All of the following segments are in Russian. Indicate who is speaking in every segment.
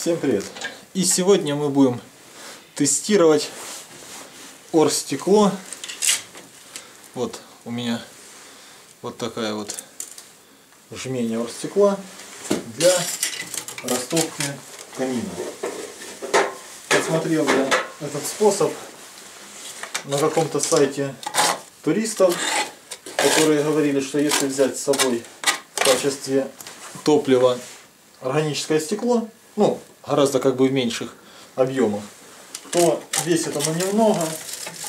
Speaker 1: Всем привет! И сегодня мы будем тестировать оргстекло. Вот у меня вот такая вот жмение оргстекла для растопки камина. Посмотрел я этот способ на каком-то сайте туристов, которые говорили, что если взять с собой в качестве топлива органическое стекло, ну, гораздо как бы в меньших объемах, то весит оно немного,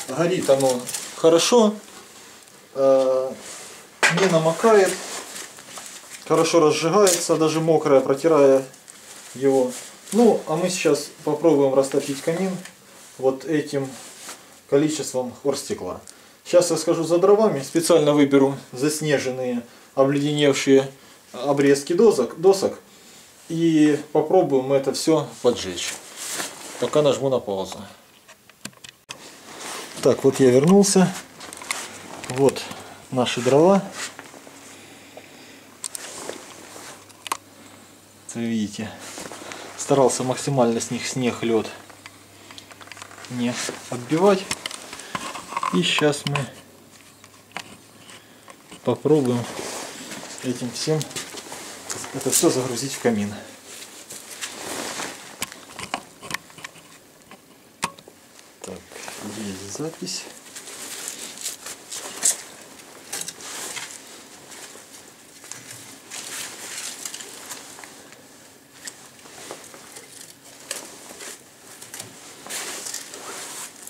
Speaker 1: горит оно хорошо, не намокает, хорошо разжигается, даже мокрое, протирая его. Ну, а мы сейчас попробуем растопить камин вот этим количеством оргстекла. Сейчас я схожу за дровами, специально выберу заснеженные, обледеневшие обрезки досок. И попробуем это все поджечь. Пока нажму на паузу. Так, вот я вернулся. Вот наши дрова. Вы видите, старался максимально с них снег, лед не отбивать. И сейчас мы попробуем этим всем это все загрузить в камин. Так, есть запись.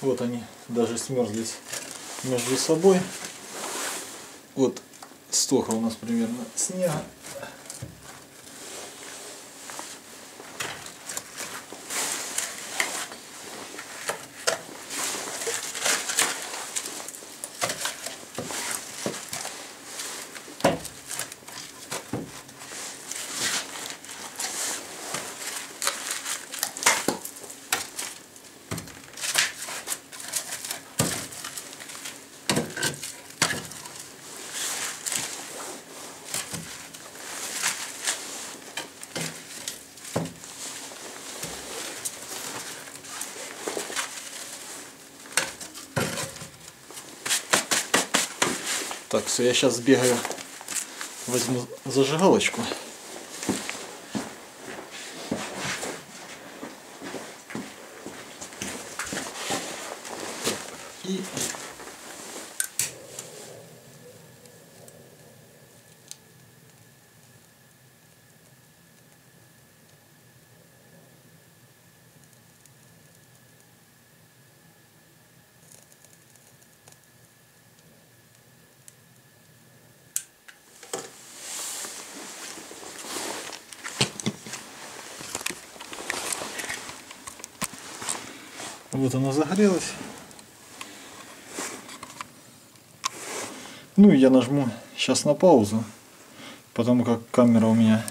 Speaker 1: Вот они даже смерзлись между собой. Вот столько у нас примерно снега. Так, все, я сейчас сбегаю, возьму зажигалочку. И вот оно загорелось. Ну и я нажму сейчас на паузу, потому как камера у меня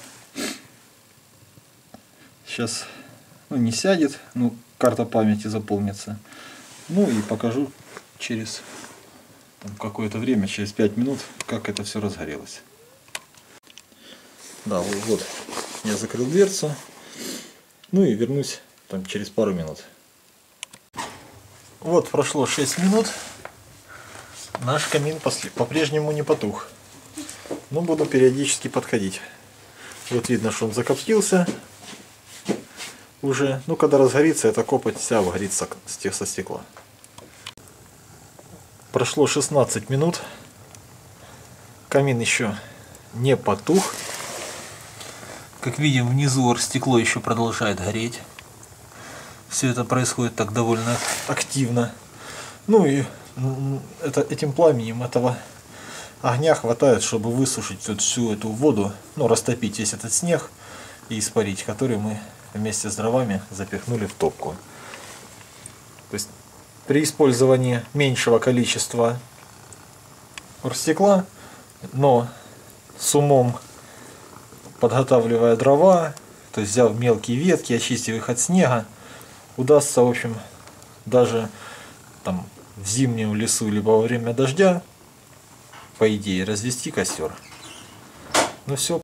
Speaker 1: сейчас не сядет, ну карта памяти заполнится. Ну и покажу через какое-то время, через 5 минут, как это все разгорелось. Да, вот я закрыл дверцу. Ну и вернусь там через пару минут. Вот прошло 6 минут. Наш камин по-прежнему не потух. Но буду периодически подходить. Вот видно, что он закоптился уже. Ну, когда разгорится, эта копоть вся выгорится со стекла. Прошло 16 минут. Камин еще не потух. Как видим, внизу оргстекло еще продолжает гореть. Все это происходит так довольно активно. Ну и этим пламенем этого огня хватает, чтобы высушить вот всю эту воду, ну растопить весь этот снег и испарить, который мы вместе с дровами запихнули в топку. То есть при использовании меньшего количества оргстекла, но с умом подготавливая дрова, то есть взяв мелкие ветки, очистив их от снега, удастся, в общем, даже там в зимнем лесу либо во время дождя, по идее, развести костер. Ну все,